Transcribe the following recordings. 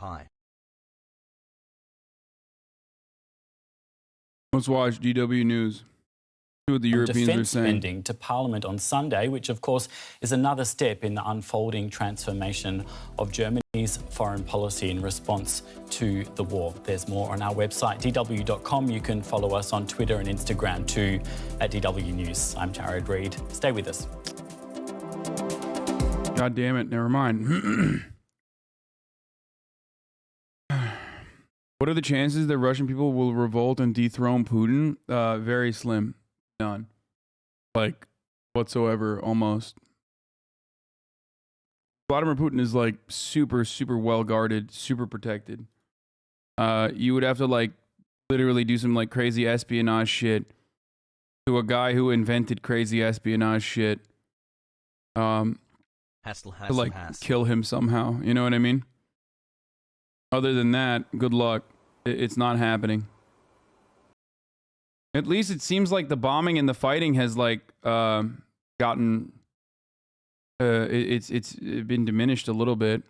high. Let's watch DW News. See what the Europeans are defence saying. spending to Parliament on Sunday, which of course is another step in the unfolding transformation of Germany's foreign policy in response to the war. There's more on our website, dw.com. You can follow us on Twitter and Instagram too at DW News. I'm Jared Reid. Stay with us. God damn it, never mind. What are the chances that Russian people will revolt and dethrone Putin? Very slim. None. Like, whatsoever, almost. Vladimir Putin is like super, super well guarded, super protected. You would have to like literally do some like crazy espionage shit to a guy who invented crazy espionage shit. To like kill him somehow. You know what I mean? Other than that, good luck. It's not happening. At least it seems like the bombing and the fighting has like gotten it's been diminished a little bit.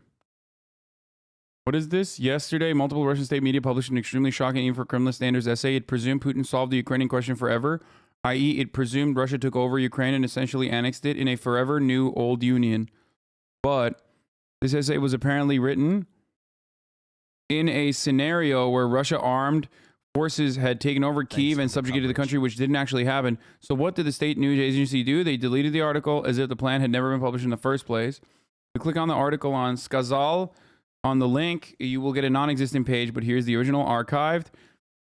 What is this? Yesterday, multiple Russian state media published an extremely shocking, even for Kremlin standards, essay. It presumed Putin solved the Ukrainian question forever, i.e. it presumed Russia took over Ukraine and essentially annexed it in a forever new old union. But this essay was apparently written in a scenario where Russia armed forces had taken over Kyiv and subjugated the country, which didn't actually happen. So what did the state news agency do? They deleted the article as if the plan had never been published in the first place. You click on the article on Skazal, on the link, you will get a non-existent page, but here's the original archived.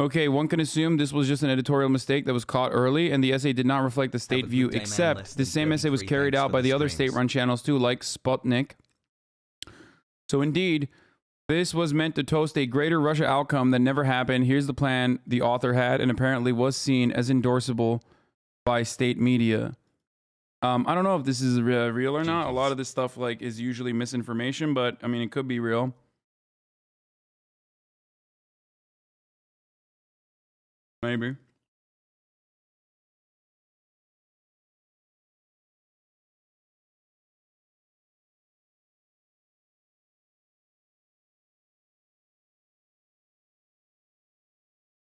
Okay, one can assume this was just an editorial mistake that was caught early, and the essay did not reflect the state view, except the same essay was carried out by the other state-run channels too, like Sputnik. So indeed, this was meant to toast a greater Russia outcome that never happened. Here's the plan the author had and apparently was seen as endorsable by state media. I don't know if this is real or not. A lot of this stuff like is usually misinformation, but I mean, it could be real. Maybe.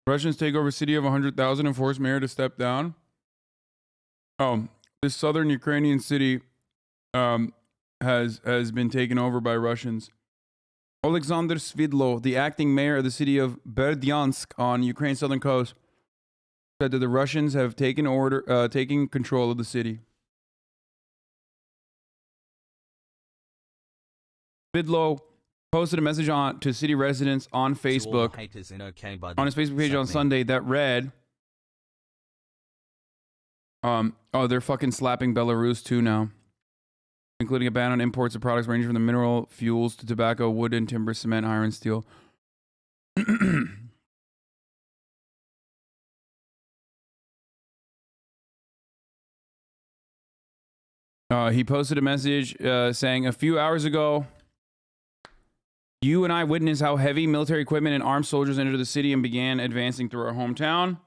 Russians take over city of 100,000 and force mayor to step down. Oh, this southern Ukrainian city has been taken over by Russians. Alexander Svidlo, the acting mayor of the city of Berdyansk on Ukraine's southern coast, said that the Russians have taken control of the city. Svidlo posted a message to city residents on Facebook, on his Facebook page on Sunday, that read, oh, they're fucking slapping Belarus too now, including a ban on imports of products ranging from the mineral fuels to tobacco, wood and timber, cement, iron, steel. He posted a message saying, a few hours ago, you and I witnessed how heavy military equipment and armed soldiers entered the city and began advancing through our hometown.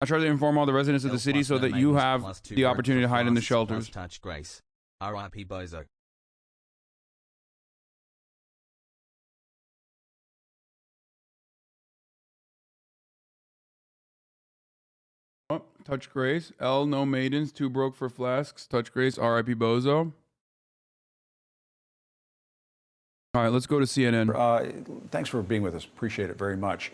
I try to inform all the residents of the city so that you have the opportunity to hide in the shelters. Touch Grace. R.I.P. Bozo. Oh, touch Grace. L, no maidens. 2 broke for flasks. Touch Grace. R.I.P. Bozo. All right, let's go to CNN. Thanks for being with us. Appreciate it very much.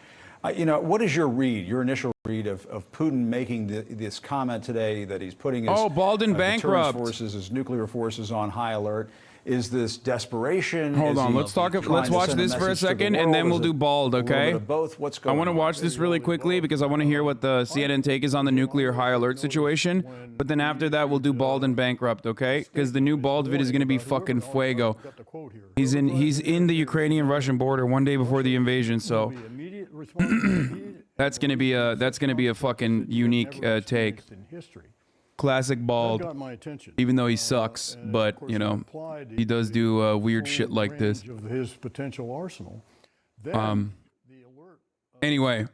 You know, what is your read, your initial read of Putin making this comment today that he's putting his bald and bankrupt forces, his nuclear forces on high alert? Is this desperation? Hold on, let's watch this for a second, and then we'll do bald, okay? Both. What's going on? I want to watch this really quickly because I want to hear what the CNN take is on the nuclear high alert situation. But then after that, we'll do bald and bankrupt, okay? Because the new bald vid is going to be fucking fuego. He's in the Ukrainian-Russian border one day before the invasion, so that's going to be a fucking unique take. Classic bald, even though he sucks, but you know, he does do weird shit like this. His potential arsenal. Anyway,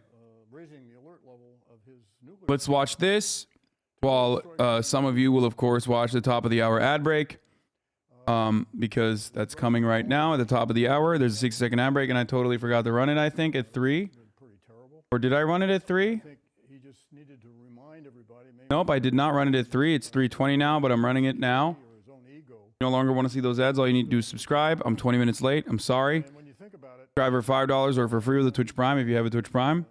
let's watch this while some of you will of course watch the top of the hour ad break. because that's coming right now at the top of the hour. There's a 60-second ad break, and I totally forgot to run it, I think, at 3. Or did I run it at 3? I think he just needed to remind everybody. Maybe Nope, I did not run it at 3. It's 3:20 now, but I'm running it now. his own ego. You no longer want to see those ads. All you need to do is subscribe. I'm 20 minutes late. I'm sorry. And when you think about it, Subscribe for $5 or for free with a Twitch Prime if you have a Twitch Prime.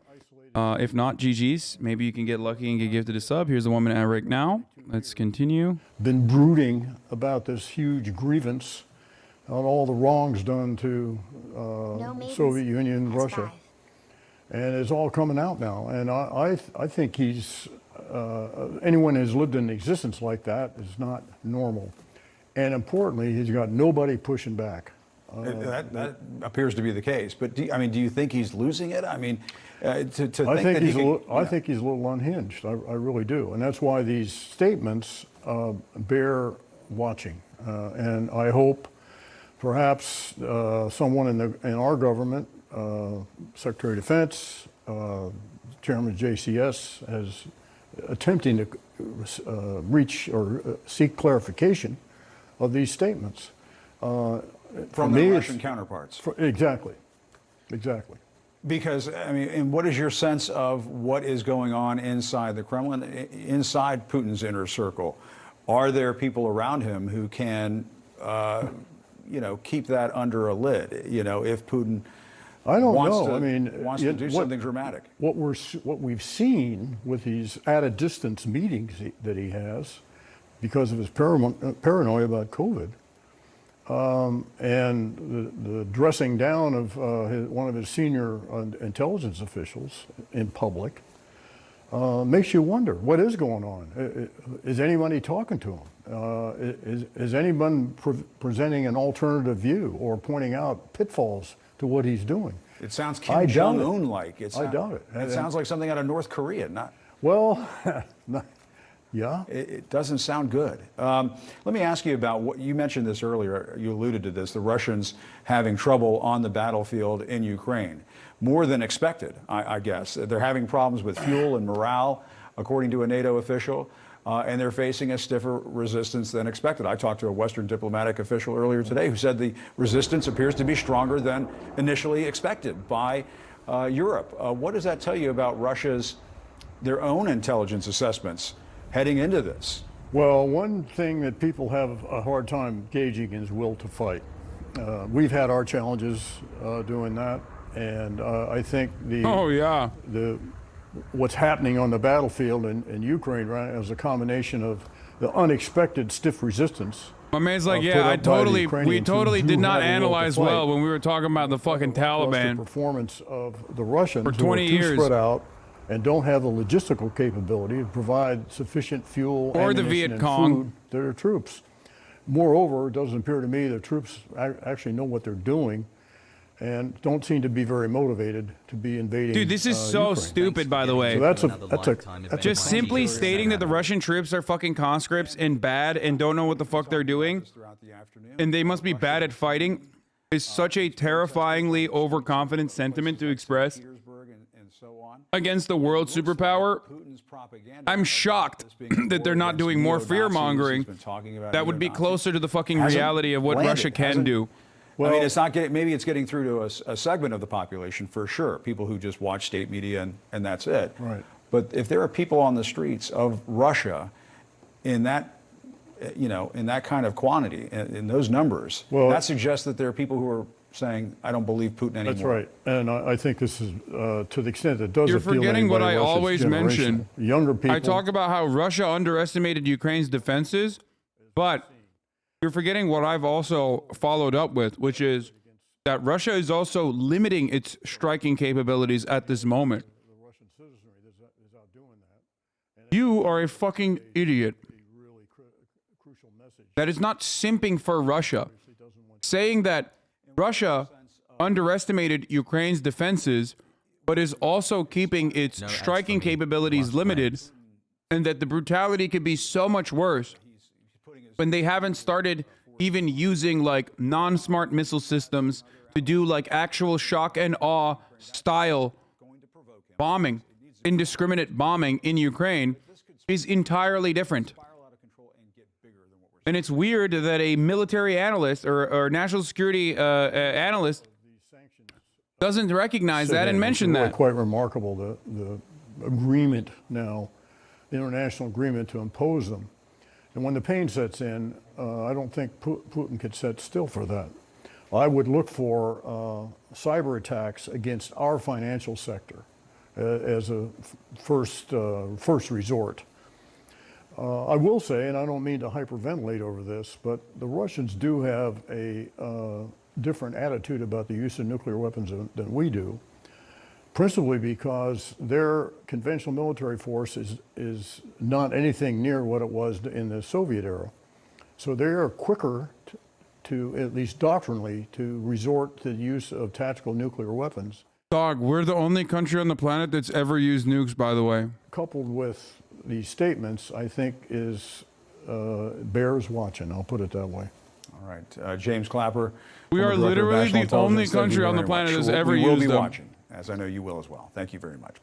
If not, GG's. Maybe you can get lucky and get gifted a sub. Here's the 1 minute ad break now. Let's continue. been brooding about this huge grievance on all the wrongs done to Soviet Union, Russia. And it's all coming out now. And I think he's, anyone who's lived in existence like that is not normal. And importantly, he's got nobody pushing back. That appears to be the case. But do you think he's losing it? I mean, I think he's a little unhinged. I really do. And that's why these statements bear watching. And I hope perhaps someone in our government, Secretary of Defense, Chairman of JCS, is attempting to reach or seek clarification of these statements. From the Russian counterparts. Exactly. Because, and what is your sense of what is going on inside the Kremlin, inside Putin's inner circle? Are there people around him who can, keep that under a lid? If Putin wants to do something dramatic. What we've seen with these at-a-distance meetings that he has, because of his paranoia about COVID, and the dressing down of one of his senior intelligence officials in public, makes you wonder what is going on. Is anybody talking to him? Is anyone presenting an alternative view or pointing out pitfalls to what he's doing? It sounds Kim Jong-un like. I doubt it. It sounds like something out of North Korea. Well, yeah. It doesn't sound good. Let me ask you about what you mentioned this earlier. You alluded to this, the Russians having trouble on the battlefield in Ukraine. More than expected, I guess. They're having problems with fuel and morale, according to a NATO official, and they're facing a stiffer resistance than expected. I talked to a Western diplomatic official earlier today who said the resistance appears to be stronger than initially expected by Europe. What does that tell you about their own intelligence assessments heading into this? Well, one thing that people have a hard time gauging is will to fight. We've had our challenges doing that, and I think what's happening on the battlefield in Ukraine right is a combination of the unexpected stiff resistance. My man's like, we totally did not analyze well when we were talking about the fucking Taliban. The performance of the Russians for 20 who are too years spread out and don't have the logistical capability to provide sufficient fuel or the Viet Cong food to their troops. Moreover, it doesn't appear to me the troops actually know what they're doing and don't seem to be very motivated to be invading. Dude, this is so Ukraine. stupid, by the way. So that's just simply stating that the Russian troops are fucking conscripts and bad and don't know what the fuck they're doing, and they must be bad at fighting, is such a terrifyingly overconfident sentiment to express against the world superpower. I'm shocked that they're not doing more fear-mongering that would be closer to the fucking reality of what Russia can do. Well, it's not maybe it's getting through to a segment of the population for sure, people who just watch state media and that's it. Right. But if there are people on the streets of Russia in that kind of quantity, in those numbers, that suggests that there are people who are saying, I don't believe Putin anymore. That's right. And I think this is, to the extent it does You're appeal forgetting to what I Russia's always mention. Younger people. I talk about how Russia underestimated Ukraine's defenses, but you're forgetting what I've also followed up with, which is that Russia is also limiting its striking capabilities at this moment. You are a fucking idiot. That is not simping for Russia. Saying that Russia underestimated Ukraine's defenses, but is also keeping its striking capabilities limited, and that the brutality could be so much worse when they haven't started even using like non-smart missile systems to do like actual shock and awe style bombing, indiscriminate bombing in Ukraine is entirely different. And it's weird that a military analyst or national security analyst doesn't recognize that and mention really that. Quite remarkable, the agreement now, the international agreement to impose them. And when the pain sets in, I don't think Putin could sit still for that. I would look for cyber attacks against our financial sector as a first resort. I will say, and I don't mean to hyperventilate over this, but the Russians do have a different attitude about the use of nuclear weapons than we do, principally because their conventional military force is not anything near what it was in the Soviet era. So they are quicker to, at least doctrinally, to resort to the use of tactical nuclear weapons. Dog, we're the only country on the planet that's ever used nukes, by the way. Coupled with these statements, I think bears watching. I'll put it that way. All right, James Clapper. We are literally the only country on the planet that's ever used them. We will be watching, as I know you will as well. Thank you very much.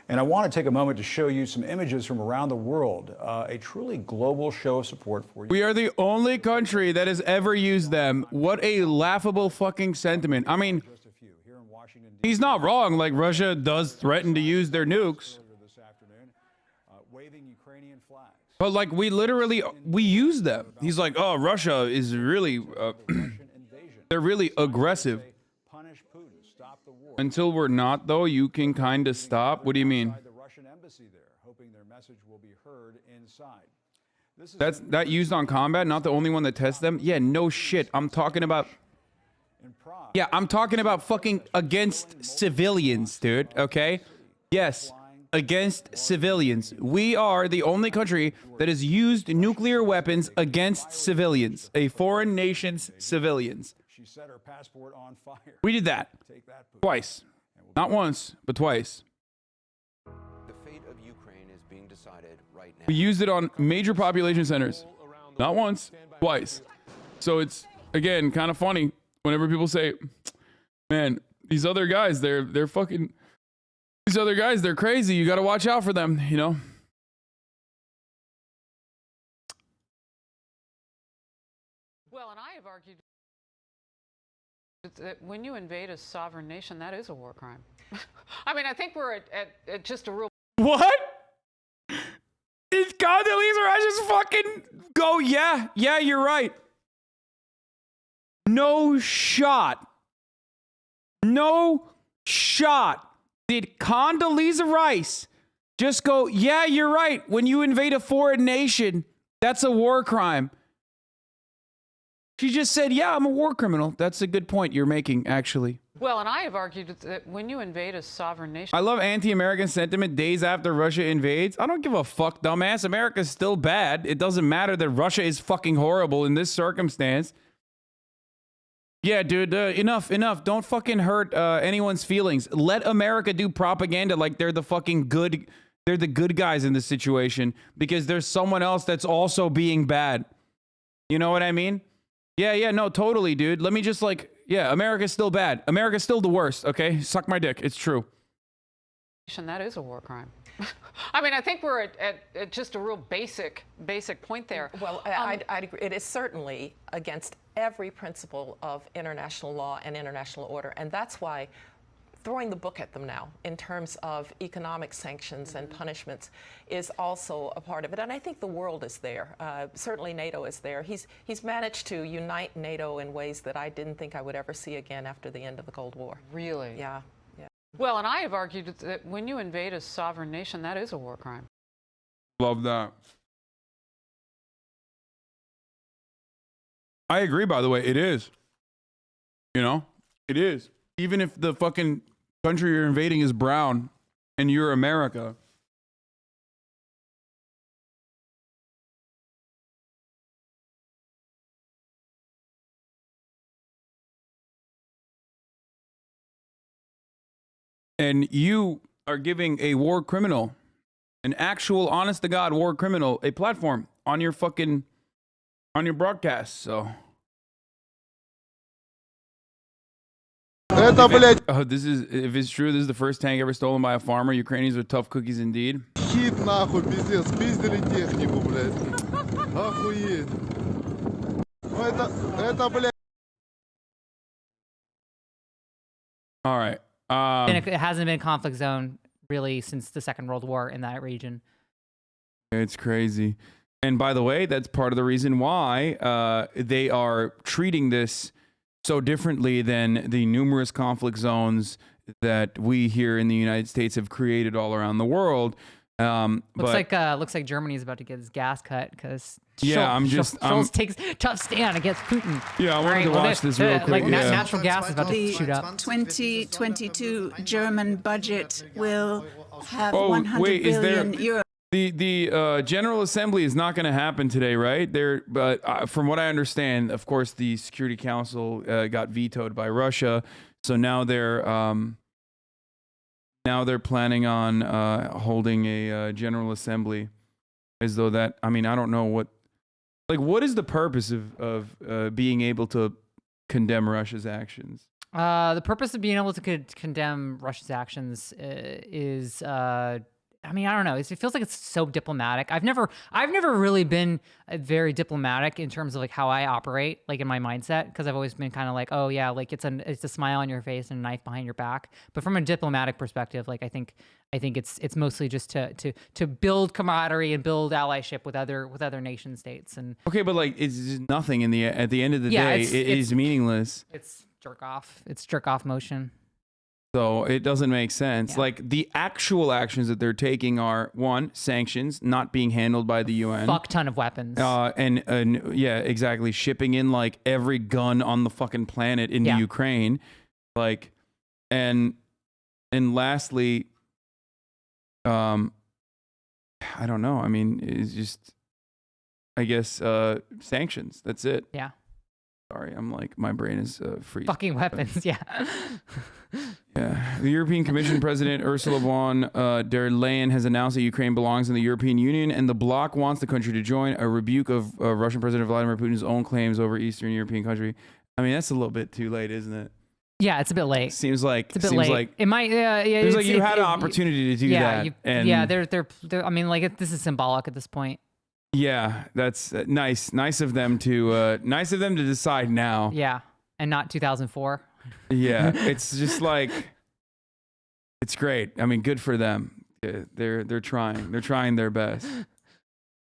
And I want to take a moment to show you some images from around the world, a truly global show of support for you. We are the only country that has ever used them. What a laughable fucking sentiment. I mean, he's not wrong. Like, Russia does threaten to use their nukes. But like, we use them. He's like, oh, Russia is really, they're really aggressive. Until we're not, though, you can kind of stop. What do you mean? That's that used on combat, not the only one that tests them? Yeah, no shit. I'm talking about... Yeah, I'm talking about fucking against civilians, dude, okay? Yes, against civilians. We are the only country that has used nuclear weapons against civilians, a foreign nation's civilians. We did that twice. Not once, but twice. The fate of Ukraine is being decided right now. We used it on major population centers. Not once, twice. So it's, again, kind of funny whenever people say, man, these other guys, they're fucking, these other guys, they're crazy. You got to watch out for them, you know? Well, and I have argued that when you invade a sovereign nation, that is a war crime. I mean, I think we're at just a real... What? Is Condoleezza Rice just fucking go, yeah, you're right. No shot. No shot. Did Condoleezza Rice just go, yeah, you're right. When you invade a foreign nation, that's a war crime. She just said, yeah, I'm a war criminal. That's a good point you're making, actually. Well, and I have argued that when you invade a sovereign nation... I love anti-American sentiment days after Russia invades. I don't give a fuck, dumbass. America's still bad. It doesn't matter that Russia is fucking horrible in this circumstance. Yeah, dude, enough. Don't fucking hurt anyone's feelings. Let America do propaganda like they're the fucking good... They're the good guys in this situation because there's someone else that's also being bad. You know what I mean? Yeah, no, totally, dude. Let me just like, yeah, America's still bad. America's still the worst, okay? Suck my dick. It's true. That is a war crime. I mean, I think we're at just a real basic point there. Well, I'd agree. It is certainly against every principle of international law and international order, and that's why throwing the book at them now in terms of economic sanctions and punishments is also a part of it. And I think the world is there. Certainly NATO is there. He's managed to unite NATO in ways that I didn't think I would ever see again after the end of the Cold War. Really? Yeah. Well, and I have argued that when you invade a sovereign nation, that is a war crime. Love that. I agree, by the way. It is. You know? It is. Even if the fucking country you're invading is brown and you're America. And you are giving a war criminal, an actual honest to God war criminal, a platform on your fucking, on your broadcast, so. Oh, this is, if it's true, this is the first tank ever stolen by a farmer. Ukrainians are tough cookies indeed. Хит нахуй, пиздец, спиздили технику, блядь. Охуеть. All right. And it hasn't been a conflict zone really since the Second World War in that region. It's crazy. And by the way, that's part of the reason why they are treating this so differently than the numerous conflict zones that we here in the United States have created all around the world. Looks like Germany's about to get its gas cut because Scholz takes tough stand against Putin. Yeah, I wanted to watch this real quick. Like natural gas is about to shoot up. 2022 German budget will have 100 billion euros. The General Assembly is not going to happen today, right? But from what I understand, of course, the Security Council got vetoed by Russia, so now they're planning on holding a General Assembly, as though that. I mean, I don't know what is the purpose of being able to condemn Russia's actions? The purpose of being able to condemn Russia's actions is. I mean, I don't know. It feels like it's so diplomatic. I've never really been very diplomatic in terms of like how I operate, like in my mindset, because I've always been kind of like, oh yeah, like it's a smile on your face and a knife behind your back. But from a diplomatic perspective, like I think it's mostly just to build camaraderie and build allyship with other nation states. And okay, but like it's just nothing at the end of the day. It is meaningless. It's jerk off. It's jerk off motion. So it doesn't make sense. Yeah. Like the actual actions that they're taking are one, sanctions not being handled by the UN. Fuck ton of weapons. And yeah, exactly. Shipping in like every gun on the fucking planet into Ukraine. Like, and lastly, I don't know. I mean, it's just, I guess, sanctions. That's it. Yeah. Sorry, I'm like, my brain is freezing. Fucking weapons, yeah. Yeah. The European Commission President Ursula von der Leyen has announced that Ukraine belongs in the European Union, and the bloc wants the country to join. A rebuke of Russian President Vladimir Putin's own claims over Eastern European country. I mean, that's a little bit too late, isn't it? Yeah, it's a bit late. Seems like it's a bit late. Like it might. Yeah, there's like you had an opportunity to do that. Yeah, they're. I mean, like this is symbolic at this point. Yeah, that's nice. Nice of them to decide now. Yeah, and not 2004. Yeah, it's just like it's great. I mean, good for them. They're trying. They're trying their best.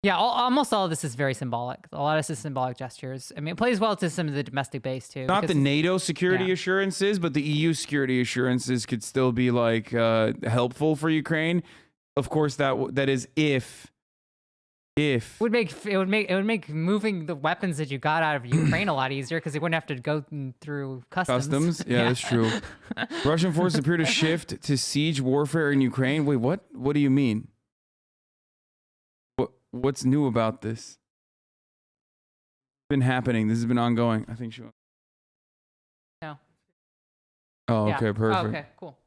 Yeah, almost all of this is very symbolic. A lot of this is symbolic gestures. I mean, it plays well to some of the domestic base too. Not the NATO security assurances, but the EU security assurances could still be like helpful for Ukraine. Of course, that is if. It would make moving the weapons that you got out of Ukraine a lot easier because they wouldn't have to go through customs. Yeah, that's true. Russian forces appear to shift to siege warfare in Ukraine. Wait, what? What do you mean? What's new about this? It's been happening. This has been ongoing. I think she. No. Oh, okay, yeah. perfect. Oh, okay, cool.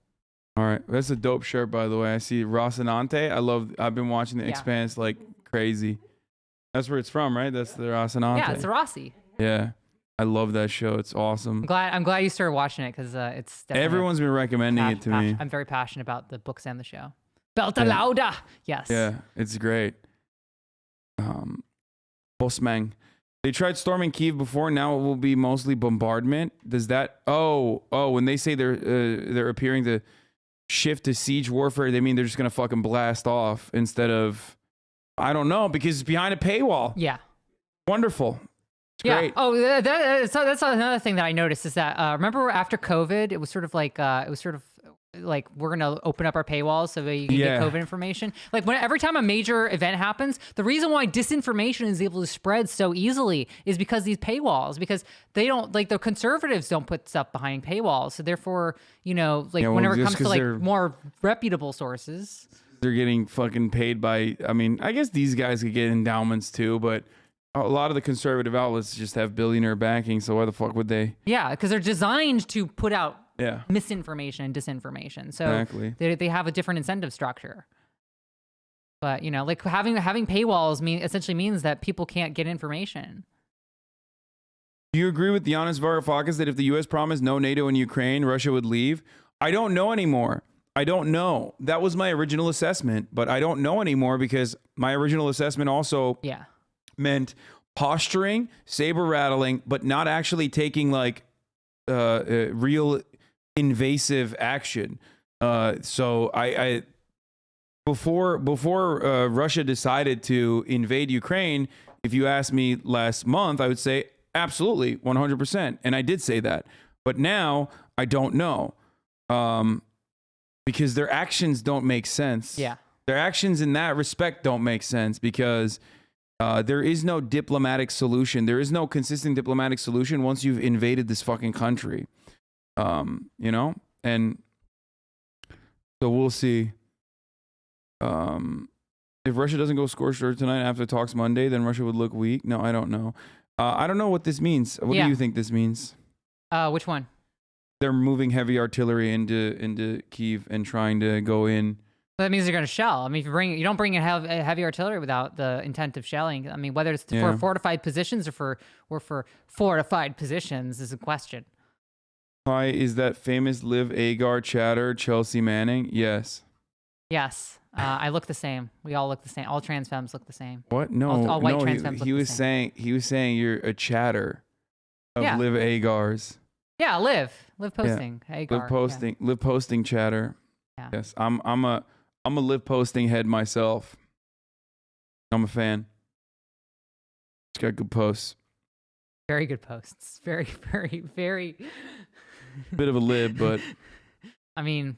All right, that's a dope shirt, by the way. I see Rocinante. I've been watching The Expanse like crazy. That's where it's from, right? That's the Rocinante. Yeah, it's a Rossi. Yeah, I love that show. It's awesome. I'm glad you started watching it because it's definitely everyone's been recommending it to me. I'm very passionate about the books and the show. Belta Lauda. Yes. Yeah, it's great. Postmang. They tried storming Kyiv before. Now it will be mostly bombardment. Does that? Oh, when they say they're appearing to shift to siege warfare, they mean they're just gonna fucking blast off instead of. I don't know, because it's behind a paywall. Yeah. Wonderful. It's great. Oh, that's another thing that I noticed is that remember after COVID, it was sort of like we're gonna open up our paywalls so that you can get COVID information. Like every time a major event happens, the reason why disinformation is able to spread so easily is because these paywalls, because they don't the conservatives don't put stuff behind paywalls. So therefore, whenever it comes to more reputable sources, they're getting fucking paid by. I mean, I guess these guys could get endowments too, but a lot of the conservative outlets just have billionaire backing. So why the fuck would they? Yeah, because they're designed to put out misinformation and disinformation. So exactly. they have a different incentive structure. But having paywalls essentially means that people can't get information. Do you agree with Yanis Varoufakis that if the U.S. promised no NATO in Ukraine, Russia would leave? I don't know anymore. I don't know. That was my original assessment, but I don't know anymore because my original assessment also meant posturing, saber rattling, but not actually taking like real invasive action. So I before Russia decided to invade Ukraine, if you asked me last month, I would say absolutely 100%, and I did say that. But now I don't know, because their actions don't make sense. Yeah, their actions in that respect don't make sense because there is no diplomatic solution. There is no consistent diplomatic solution once you've invaded this fucking country. You know, and so we'll see. If Russia doesn't go scorched earth tonight after talks Monday, then Russia would look weak. No, I don't know. I don't know what this means. What do you think this means? Which one? They're moving heavy artillery into Kyiv and trying to go in. Well, that means they're going to shell. I mean, if you don't bring in heavy artillery without the intent of shelling. I mean, whether it's for fortified positions or for fortified positions is a question. Hi, is that famous Liv Agar chatter Chelsea Manning? Yes. Yes. I look the same. We all look the same. All trans femmes look the same. What? No, all white trans femmes look he the was same. he was saying you're a chatter of Liv Agar's. Yeah, Liv posting. Yeah. Agar. Liv posting chatter. Yeah. Yes, I'm a Liv posting head myself. I'm a fan. She's got good posts. Very good posts. Very, very, very. Bit of a lib, but. I mean,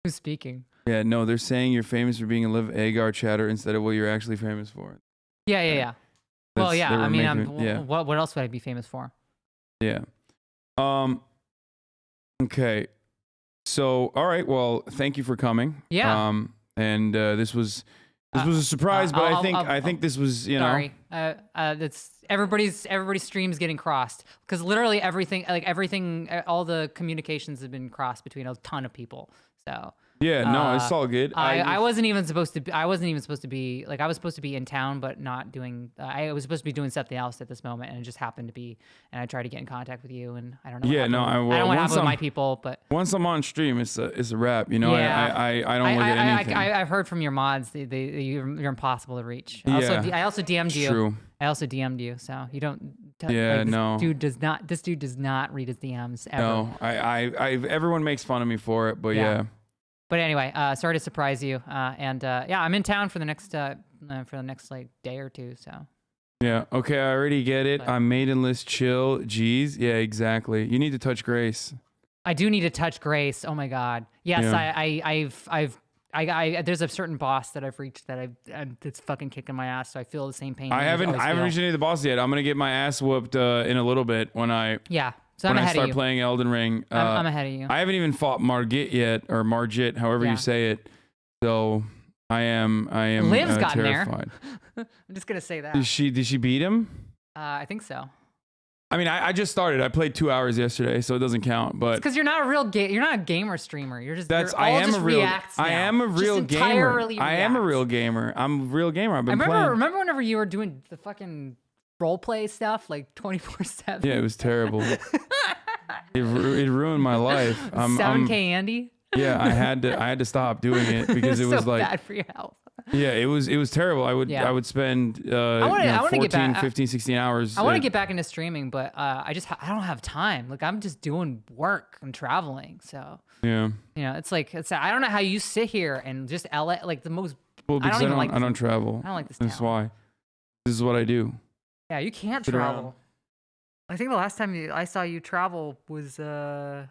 who's speaking? Yeah, no, they're saying you're famous for being a Liv Agar chatter instead of what you're actually famous for. Yeah. Well, yeah. I mean, yeah. What else would I be famous for? Yeah. Okay. So, all right. Well, thank you for coming. Yeah. And this was a surprise, but I think this was, you know. Sorry. That's everybody's stream's getting crossed because literally everything, all the communications have been crossed between a ton of people. So. Yeah, no, it's all good. I wasn't even supposed to be. I was supposed to be in town, but not doing. I was supposed to be doing something else at this moment, and it just happened to be. And I tried to get in contact with you, and I don't know. Yeah, no, I don't know what happened with my people, but once I'm on stream, it's a wrap. You know, yeah. I don't look at anything. I've heard from your mods. You're impossible to reach. Yeah, I also DM'd you. True. I also DM'd you, so you don't. No. This dude does not read his DMs ever. No, everyone makes fun of me for it, but yeah. But anyway, sorry to surprise you. I'm in town for the next like day or two. So. Yeah. Okay. I already get it. I'm maidenless. Chill. Jeez. Yeah. Exactly. You need to touch Grace. I do need to touch Grace. Oh my God. Yes. Yeah. I've there's a certain boss that I've reached that it's fucking kicking my ass. So I feel the same pain. I haven't reached any of the bosses yet. I'm gonna get my ass whooped in a little bit when I. Yeah. So I'm ahead of you. When I start playing Elden Ring. I'm ahead of you. I haven't even fought Margit yet, or Margit, however you say it. So I am Liv's gotten terrified. there. I'm just gonna say that. Did she beat him? I think so. I mean, I just started. I played 2 hours yesterday, so it doesn't count. But because you're not a real you're not a gamer streamer. You're just. I am a real gamer. I am a real gamer. I'm a real gamer. I've been playing. Remember whenever you were doing the fucking role play stuff like 24/7. Yeah, it was terrible. it ruined my life. 7K Andy. Yeah, I had to stop doing it because it was so like bad for your health. Yeah, it was terrible. I would spend 14, 15, 16 hours. I want to get back into streaming, but I don't have time. Like I'm just doing work and traveling. So yeah, it's I don't know how you sit here and just LA like the most. Well, because I don't travel. I don't like this town. That's why. This is what I do. Yeah, you can't travel. I think the last time I saw you travel was where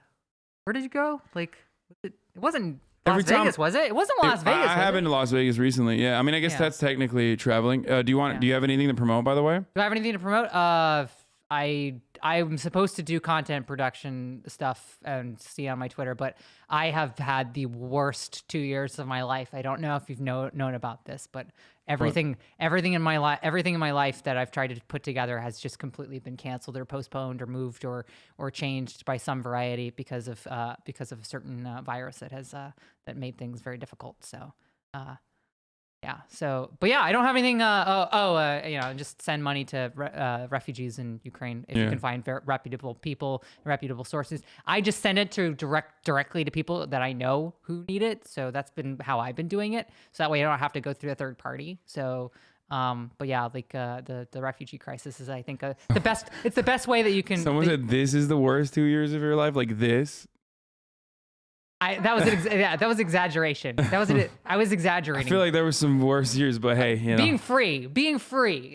did you go? Like it wasn't Las Vegas, was it? It wasn't Las Vegas. I have been to Las Vegas recently. Yeah, I mean, I guess that's technically traveling. Do you have anything to promote, by the way? Do I have anything to promote? I'm supposed to do content production stuff and see on my Twitter, but I have had the worst 2 years of my life. I don't know if you've known about this, but everything in my life that I've tried to put together has just completely been canceled or postponed or moved or changed by some variety because of a certain virus that has that made things very difficult. So. Yeah. So, but yeah, I don't have anything. Just send money to refugees in Ukraine if you can find reputable people, reputable sources. I just send it to directly to people that I know who need it. So that's been how I've been doing it. So that way I don't have to go through a third party. So, But yeah, like the refugee crisis is, I think, the best. It's the best way that you can. Someone said this is the worst 2 years of your life, like this. That was exaggeration. I was exaggerating. I feel like there were some worse years, but hey, you know. Being free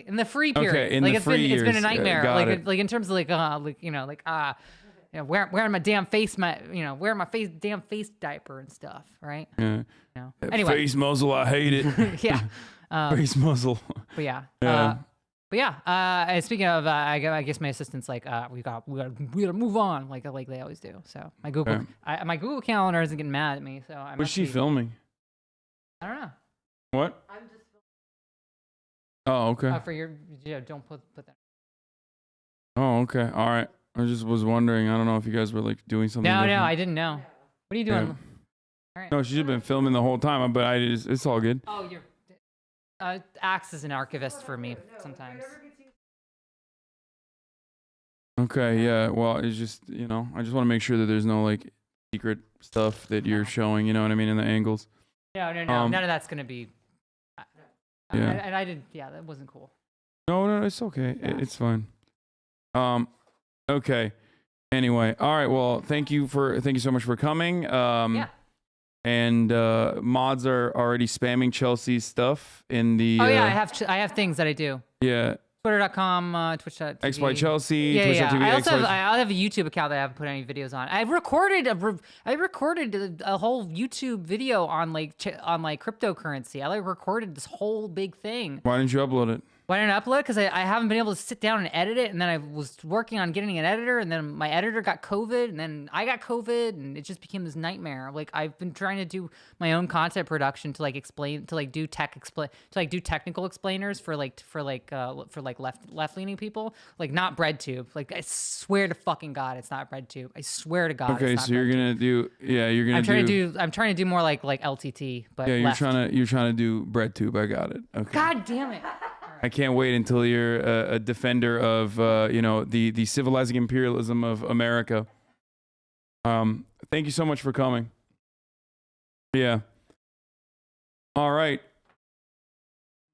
in the free period. Okay, in the free years. It's been a nightmare. Got it. Like in terms of wearing my damn face, wearing my damn face diaper and stuff, right? Yeah. Anyway, Face muzzle, I hate it. yeah. Face muzzle. But yeah. Yeah. And speaking of, I guess my assistant's like, we gotta move on, like they always do. So my Google, my Google Calendar isn't getting mad at me. So I What's she filming? I don't know. What? I'm just. Oh, okay. For your, don't put that. Oh, okay. All right. I just was wondering. I don't know if you guys were like doing something. No, different. I didn't know. What are you doing? Yeah. All right. No, she's been filming the whole time, but it's all good. Oh, you're. Acts as an archivist for me sometimes. Okay, yeah. Well, it's just, I just want to make sure that there's no like secret stuff that you're showing, you know what I mean, in the angles. No. None of that's gonna be. Yeah. And I did. Yeah, that wasn't cool. No, it's okay. It's fine. Okay. Anyway, all right. Well, thank you so much for coming. Yeah. And mods are already spamming Chelsea's stuff in the. Oh yeah, I have things that I do. Yeah. Twitter.com, Twitch.tv. X by Chelsea. Yeah. Twitch.tv. I have a YouTube account that I haven't put any videos on. I recorded a whole YouTube video on cryptocurrency. I recorded this whole big thing. Why didn't you upload it? Why didn't I upload it? Because I haven't been able to sit down and edit it. And then I was working on getting an editor, and then my editor got COVID, and then I got COVID, and it just became this nightmare. Like I've been trying to do my own content production to do technical explainers for left leaning people, like not BreadTube. Like I swear to fucking God, it's not BreadTube. I swear to God. Okay, it's not so you're gonna do I'm trying to do more like LTT, but yeah, left. you're trying to do BreadTube. I got it. Okay. God damn it. I can't wait until you're a defender of, the civilizing imperialism of America. Thank you so much for coming. Yeah. All right.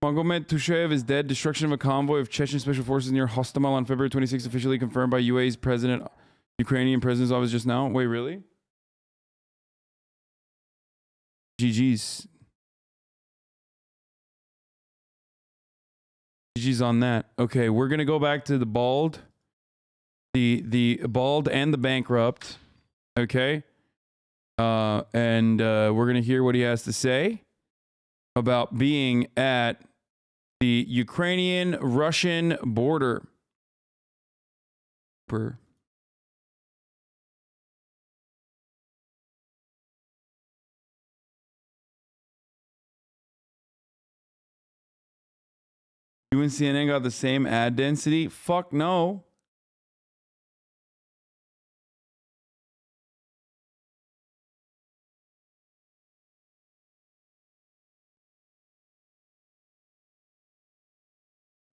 Magomed Tushev is dead. Destruction of a convoy of Chechen special forces near Hostomel on February 26th, officially confirmed by UAE's president, Ukrainian president's office just now. Wait, really? GG's. GG's on that. Okay, we're gonna go back to the bald, the bald and the bankrupt. Okay, and we're gonna hear what he has to say about being at the Ukrainian-Russian border. You and CNN got the same ad density? Fuck no.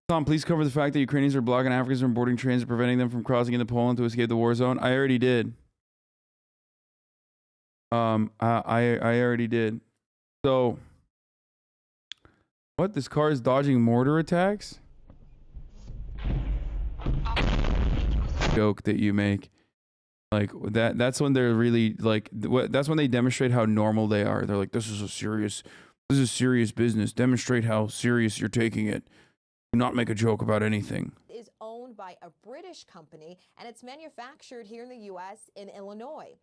Tom, please cover the fact that Ukrainians are blocking Africans from boarding trains and preventing them from crossing into Poland to escape the war zone. I already did. I already did. So, what? This car is dodging mortar attacks? Joke that you make. Like that's when they're really like that's when they demonstrate how normal they are. They're like, this is serious business. Demonstrate how serious you're taking it. Do not make a joke about anything. Is owned by a British company, and it's manufactured here in the U.S. in Illinois.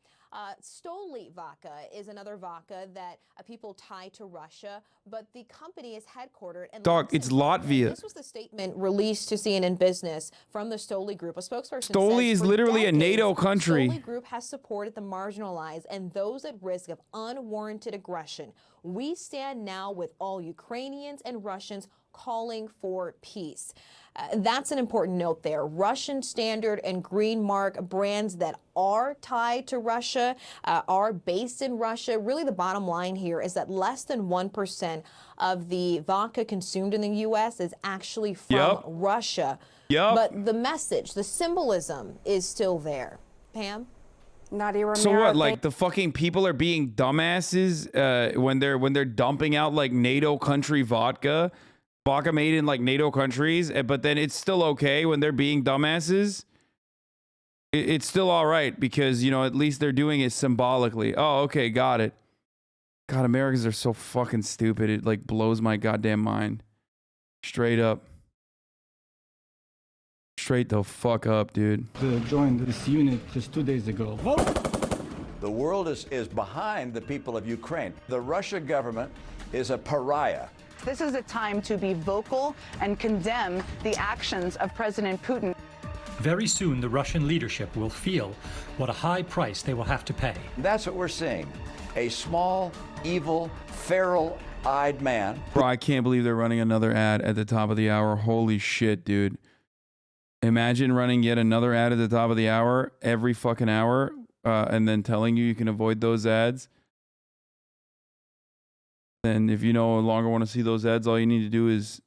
Stoli vodka is another vodka that people tie to Russia, but the company is headquartered in It's Latvia. This was the statement released to CNN Business from the Stoli Group. A spokesperson Stoli says is literally a NATO decades, country. Stoli Group has supported the marginalized and those at risk of unwarranted aggression. We stand now with all Ukrainians and Russians calling for peace. That's an important note there. Russian Standard and Green Mark brands that are tied to Russia, are based in Russia. Really, the bottom line here is that less than 1% of the vodka consumed in the U.S. is actually from Russia. But the message, the symbolism is still there. Pam? So what? Like the fucking people are being dumbasses when they're dumping out like NATO country vodka vodka made in like NATO countries, but then it's still okay when they're being dumbasses. It's still all right because, you know, at least they're doing it symbolically. Oh, okay, got it. God, Americans are so fucking stupid. It like blows my goddamn mind. Straight up. Straight the fuck up, dude. Joined this unit just 2 days ago. The world is behind the people of Ukraine. The Russia government is a pariah. This is a time to be vocal and condemn the actions of President Putin. Very soon, the Russian leadership will feel what a high price they will have to pay. That's what we're seeing. A small, evil, feral-eyed man. Bro, I can't believe they're running another ad at the top of the hour. Holy shit, dude. Imagine running yet another ad at the top of the hour every fucking hour and then telling you can avoid those ads. And if you no longer want to see those ads, all you need to do is